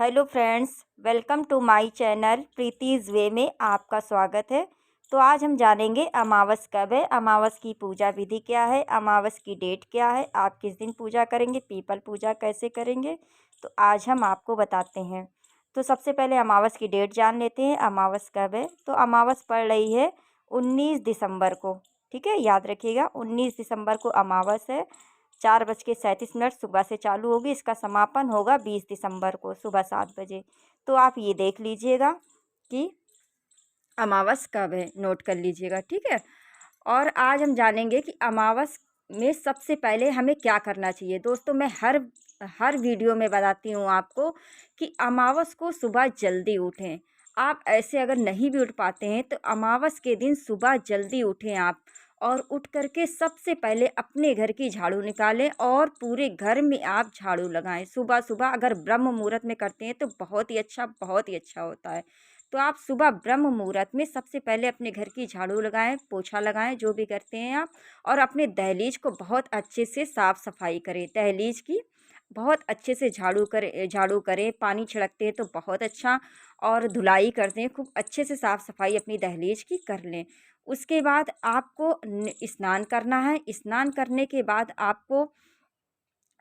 Hello friends, welcome to my channel Preeti's way में आपका स्वागत है। तो आज हम जानेंगे अमावस कब है, अमावस की पूजा विधि क्या है, अमावस की डेट क्या है, आप किस दिन पूजा करेंगे, पीपल पूजा कैसे करेंगे। तो आज हम आपको बताते हैं। तो सबसे पहले अमावस की डेट जान लेते हैं, अमावस कब है। तो अमावस पड़ रही है 19 दिसंबर को। ठीक है, याद रखिएगा 19 दिसंबर को अमावस है। 4:37 सुबह से चालू होगी, इसका समापन होगा 20 दिसंबर को सुबह 7 बजे। तो आप ये देख लीजिएगा कि अमावस कब है, नोट कर लीजिएगा। ठीक है, और आज हम जानेंगे कि अमावस में सबसे पहले हमें क्या करना चाहिए। दोस्तों, मैं हर वीडियो में बताती हूँ आपको कि अमावस को सुबह जल्दी उठें। आप ऐसे अगर नहीं भी उठ पाते हैं तो अमावस के दिन सुबह जल्दी उठें आप, और उठ करके सबसे पहले अपने घर की झाड़ू निकालें और पूरे घर में आप झाड़ू लगाएं। सुबह सुबह अगर ब्रह्म मुहूर्त में करते हैं तो बहुत ही अच्छा होता है। तो आप सुबह ब्रह्म मुहूर्त में सबसे पहले अपने घर की झाड़ू लगाएं, पोछा लगाएं, जो भी करते हैं आप, और अपने दहलीज को बहुत अच्छे से साफ़ सफाई करें। दहलीज की बहुत अच्छे से झाड़ू करें, पानी छिड़कते हैं तो बहुत अच्छा, और धुलाई करते हैं खूब अच्छे से, साफ़ सफाई अपनी दहलीज की कर लें। उसके बाद आपको स्नान करना है। स्नान करने के बाद आपको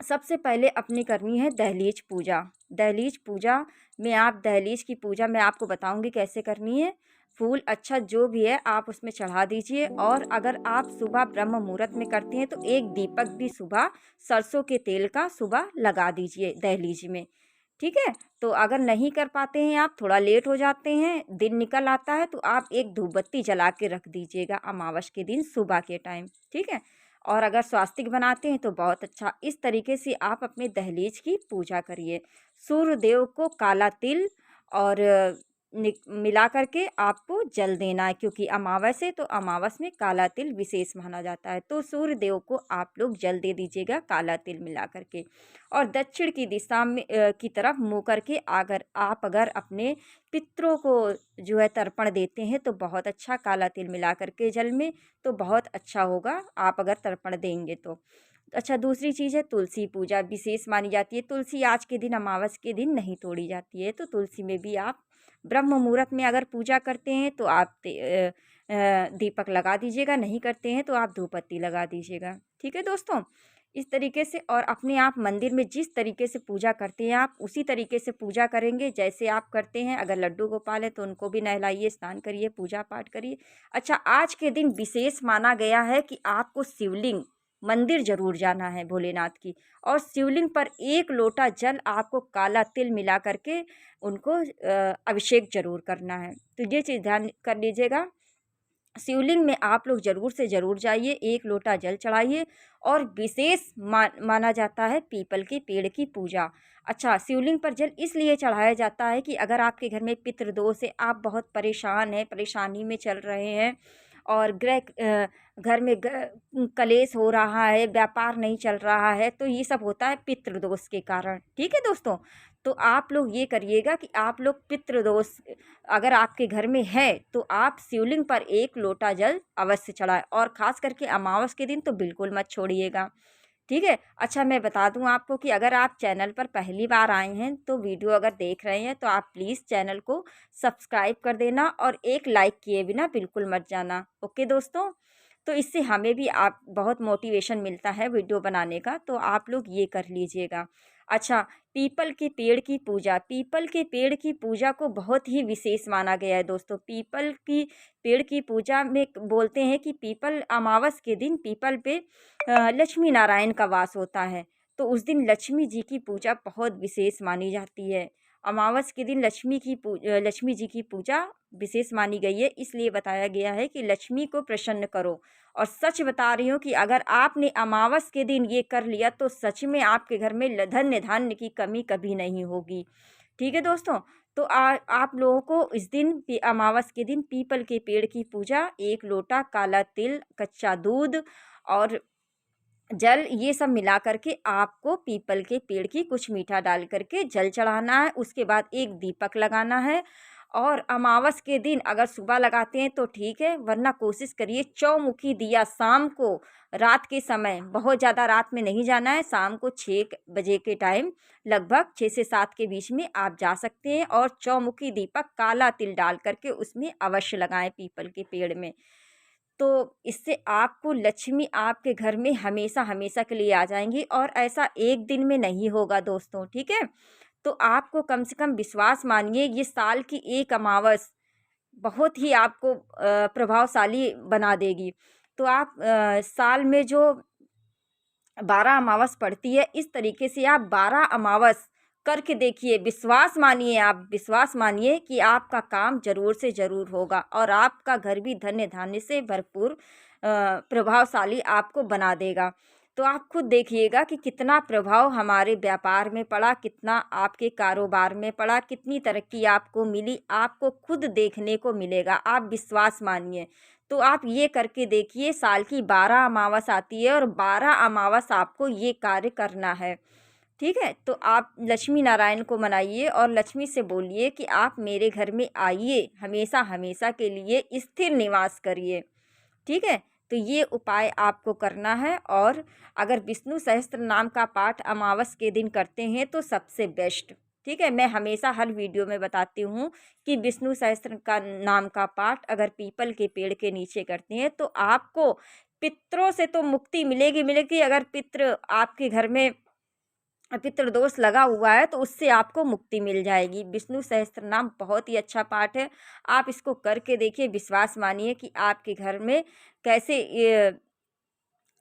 सबसे पहले अपनी करनी है दहलीज पूजा। दहलीज पूजा में आप दहलीज की पूजा मैं आपको बताऊंगी कैसे करनी है। फूल अच्छा जो भी है आप उसमें चढ़ा दीजिए, और अगर आप सुबह ब्रह्म मुहूर्त में करती हैं तो एक दीपक भी सुबह सरसों के तेल का सुबह लगा दीजिए दहलीज में। ठीक है, तो अगर नहीं कर पाते हैं, आप थोड़ा लेट हो जाते हैं, दिन निकल आता है, तो आप एक धूपबत्ती जला के रख दीजिएगा अमावस के दिन सुबह के टाइम। ठीक है, और अगर स्वास्तिक बनाते हैं तो बहुत अच्छा। इस तरीके से आप अपने दहलीज की पूजा करिए। सूर्य देव को काला तिल और मिला करके आपको जल देना है, क्योंकि अमावस है तो अमावस में काला तिल विशेष माना जाता है। तो सूर्य देव को आप लोग जल दे दीजिएगा काला तिल मिला करके, और दक्षिण की दिशा में की तरफ मुँह करके अगर अपने पितरों को जो है तर्पण देते हैं तो बहुत अच्छा, काला तिल मिला करके जल में, तो बहुत अच्छा होगा आप अगर तर्पण देंगे तो। अच्छा, दूसरी चीज़ है तुलसी पूजा विशेष मानी जाती है। तुलसी आज के दिन, अमावस के दिन नहीं तोड़ी जाती है, तो तुलसी में भी आप ब्रह्म मुहूर्त में अगर पूजा करते हैं तो आप दीपक लगा दीजिएगा, नहीं करते हैं तो आप धूपबत्ती लगा दीजिएगा। ठीक है दोस्तों, इस तरीके से, और अपने आप मंदिर में जिस तरीके से पूजा करते हैं आप उसी तरीके से पूजा करेंगे जैसे आप करते हैं। अगर लड्डू गोपाल है तो उनको भी नहलाइए, स्नान करिए, पूजा पाठ करिए। अच्छा, आज के दिन विशेष माना गया है कि आपको शिवलिंग मंदिर जरूर जाना है भोलेनाथ की, और शिवलिंग पर एक लोटा जल आपको काला तिल मिला करके उनको अभिषेक जरूर करना है। तो ये चीज़ ध्यान कर लीजिएगा। शिवलिंग में आप लोग ज़रूर से ज़रूर जाइए, एक लोटा जल चढ़ाइए। और विशेष माना जाता है पीपल के पेड़ की पूजा। अच्छा, शिवलिंग पर जल इसलिए चढ़ाया जाता है कि अगर आपके घर में पितृदोष है, आप बहुत परेशान हैं, परेशानी में चल रहे हैं, और घर में कलेश हो रहा है, व्यापार नहीं चल रहा है, तो ये सब होता है पितृदोष के कारण। ठीक है दोस्तों, तो आप लोग ये करिएगा कि आप लोग पितृदोष अगर आपके घर में है तो आप शिवलिंग पर एक लोटा जल अवश्य चढ़ाएं, और ख़ास करके अमावस के दिन तो बिल्कुल मत छोड़िएगा। ठीक है। अच्छा, मैं बता दूं आपको कि अगर आप चैनल पर पहली बार आए हैं तो वीडियो अगर देख रहे हैं तो आप प्लीज़ चैनल को सब्सक्राइब कर देना, और एक लाइक किए बिना बिल्कुल मत जाना। ओके दोस्तों, तो इससे हमें भी आप बहुत मोटिवेशन मिलता है वीडियो बनाने का, तो आप लोग ये कर लीजिएगा। अच्छा, पीपल के पेड़ की पूजा। पीपल के पेड़ की पूजा को बहुत ही विशेष माना गया है दोस्तों। पीपल की पेड़ की पूजा में बोलते हैं कि पीपल अमावस के दिन पीपल पे लक्ष्मी नारायण का वास होता है, तो उस दिन लक्ष्मी जी की पूजा बहुत विशेष मानी जाती है। अमावस के दिन लक्ष्मी जी की पूजा विशेष मानी गई है, इसलिए बताया गया है कि लक्ष्मी को प्रसन्न करो। और सच बता रही हूँ कि अगर आपने अमावस के दिन ये कर लिया तो सच में आपके घर में धन्य धान्य की कमी कभी नहीं होगी। ठीक है दोस्तों, तो आप लोगों को इस दिन अमावस के दिन पीपल के पेड़ की पूजा, एक लोटा काला तिल, कच्चा दूध और जल, ये सब मिला करके आपको पीपल के पेड़ की कुछ मीठा डाल करके जल चढ़ाना है। उसके बाद एक दीपक लगाना है, और अमावस के दिन अगर सुबह लगाते हैं तो ठीक है, वरना कोशिश करिए चौमुखी दिया शाम को, रात के समय, बहुत ज़्यादा रात में नहीं जाना है, शाम को 6 बजे के टाइम लगभग 6 से 7 के बीच में आप जा सकते हैं और चौमुखी दीपक काला तिल डाल करके उसमें अवश्य लगाएं पीपल के पेड़ में। तो इससे आपको लक्ष्मी आपके घर में हमेशा हमेशा के लिए आ जाएंगी और ऐसा एक दिन में नहीं होगा दोस्तों, ठीक है। तो आपको कम से कम विश्वास मानिए, ये साल की एक अमावस बहुत ही आपको प्रभावशाली बना देगी। तो आप साल में जो 12 अमावस पड़ती है, इस तरीके से आप 12 अमावस करके देखिए, विश्वास मानिए, आप विश्वास मानिए कि आपका काम ज़रूर से ज़रूर होगा और आपका घर भी धन्य धान्य से भरपूर प्रभावशाली आपको बना देगा। तो आप खुद देखिएगा कि कितना प्रभाव हमारे व्यापार में पड़ा, कितना आपके कारोबार में पड़ा, कितनी तरक्की आपको मिली, आपको खुद देखने को मिलेगा, आप विश्वास मानिए। तो आप ये करके देखिए, साल की 12 अमावस आती है और 12 अमावस आपको ये कार्य करना है, ठीक है। तो आप लक्ष्मी नारायण को मनाइए और लक्ष्मी से बोलिए कि आप मेरे घर में आइए, हमेशा हमेशा के लिए स्थिर निवास करिए, ठीक है। तो ये उपाय आपको करना है। और अगर विष्णु सहस्त्र नाम का पाठ अमावस के दिन करते हैं तो सबसे बेस्ट, ठीक है। मैं हमेशा हर वीडियो में बताती हूँ कि विष्णु सहस्त्र का नाम का पाठ अगर पीपल के पेड़ के नीचे करते हैं तो आपको पितरों से तो मुक्ति मिलेगी मिलेगी। अगर पितृ आपके घर में पितृदोष लगा हुआ है तो उससे आपको मुक्ति मिल जाएगी। विष्णु सहस्त्र नाम बहुत ही अच्छा पाठ है, आप इसको करके देखिए, विश्वास मानिए कि आपके घर में कैसे ये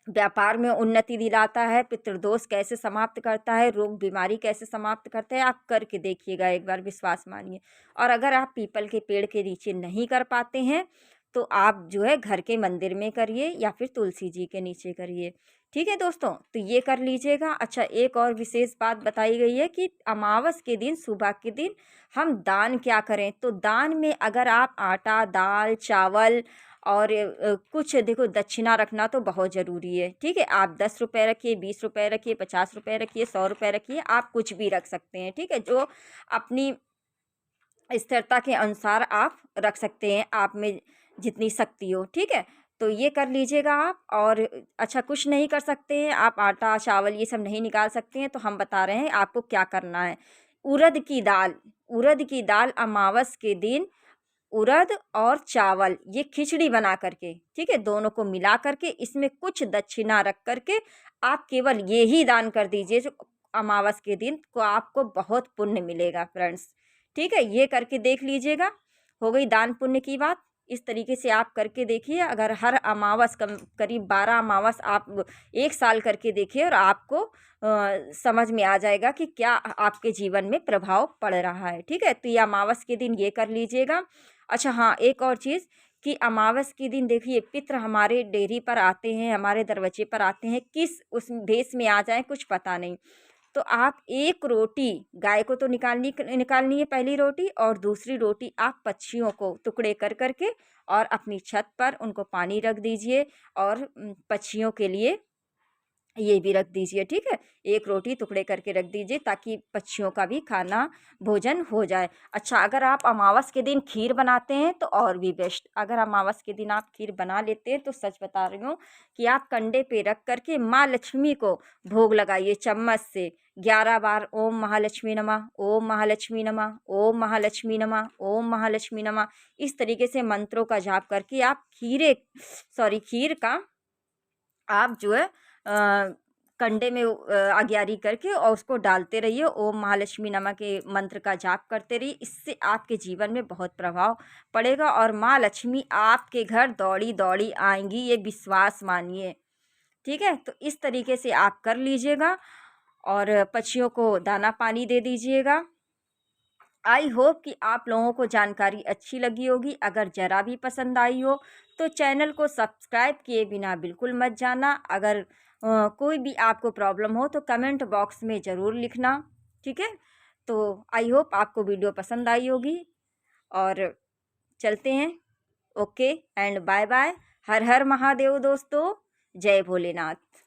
व्यापार में उन्नति दिलाता है, पितृदोष कैसे समाप्त करता है, रोग बीमारी कैसे समाप्त करता है, आप करके देखिएगा एक बार, विश्वास मानिए। और अगर आप पीपल के पेड़ के नीचे नहीं कर पाते हैं तो आप जो है घर के मंदिर में करिए या फिर तुलसी जी के नीचे करिए, ठीक है दोस्तों। तो ये कर लीजिएगा। अच्छा, एक और विशेष बात बताई गई है कि अमावस के दिन, सुबह के दिन हम दान क्या करें। तो दान में अगर आप आटा, दाल, चावल और कुछ देखो, दक्षिणा रखना तो बहुत ज़रूरी है, ठीक है। आप 10 रुपये रखिए, 20 रुपये रखिए, 50 रुपये रखिए, 100 रुपये रखिए, आप कुछ भी रख सकते हैं, ठीक है। जो अपनी स्थिरता के अनुसार आप रख सकते हैं, आप में जितनी शक्ति हो, ठीक है। तो ये कर लीजिएगा आप। और अच्छा, कुछ नहीं कर सकते हैं आप, आटा चावल ये सब नहीं निकाल सकते हैं, तो हम बता रहे हैं आपको क्या करना है। उड़द की दाल, उड़द की दाल अमावस के दिन उड़द और चावल ये खिचड़ी बना करके, ठीक है, दोनों को मिला करके इसमें कुछ दक्षिणा रख करके आप केवल ये ही दान कर दीजिए जो अमावस के दिन को, आपको बहुत पुण्य मिलेगा फ्रेंड्स, ठीक है। ये करके देख लीजिएगा। हो गई दान पुण्य की बात। इस तरीके से आप करके देखिए। अगर हर अमावस करीब 12 अमावस आप एक साल करके देखिए और आपको समझ में आ जाएगा कि क्या आपके जीवन में प्रभाव पड़ रहा है, ठीक है। तो ये अमावस के दिन ये कर लीजिएगा। अच्छा हाँ, एक और चीज़ कि अमावस के दिन देखिए, पितृ हमारे डेयरी पर आते हैं, हमारे दरवाजे पर आते हैं, किस उस भेष में आ जाएं कुछ पता नहीं। तो आप एक रोटी, गाय को तो निकालनी है पहली रोटी, और दूसरी रोटी आप पक्षियों को टुकड़े कर करके और अपनी छत पर उनको पानी रख दीजिए और पक्षियों के लिए ये भी रख दीजिए, ठीक है। एक रोटी टुकड़े करके रख दीजिए ताकि पक्षियों का भी खाना भोजन हो जाए। अच्छा, अगर आप अमावस के दिन खीर बनाते हैं तो और भी बेस्ट। अगर अमावस के दिन आप खीर बना लेते हैं तो सच बता रही हूँ कि आप कंडे पे रख करके माँ लक्ष्मी को भोग लगाइए चम्मच से 11 बार, ओम महालक्ष्मी नमः, ओम महालक्ष्मी नमः, ओम महालक्ष्मी नमः, ओम महालक्ष्मी नमः। इस तरीके से मंत्रों का जाप करके आप खीर का आप जो है कंडे में अग्यारी करके और उसको डालते रहिए। ओम महालक्ष्मी नमः के मंत्र का जाप करते रहिए। इससे आपके जीवन में बहुत प्रभाव पड़ेगा और माँ लक्ष्मी आपके घर दौड़ी दौड़ी आएंगी, ये विश्वास मानिए, ठीक है। तो इस तरीके से आप कर लीजिएगा और पक्षियों को दाना पानी दे दीजिएगा। आई होप कि आप लोगों को जानकारी अच्छी लगी होगी। अगर ज़रा भी पसंद आई हो तो चैनल को सब्सक्राइब किए बिना बिल्कुल मत जाना। अगर कोई भी आपको प्रॉब्लम हो तो कमेंट बॉक्स में ज़रूर लिखना, ठीक है। तो आई होप आपको वीडियो पसंद आई होगी और चलते हैं। Okay and bye bye. हर हर महादेव दोस्तों, जय भोलेनाथ।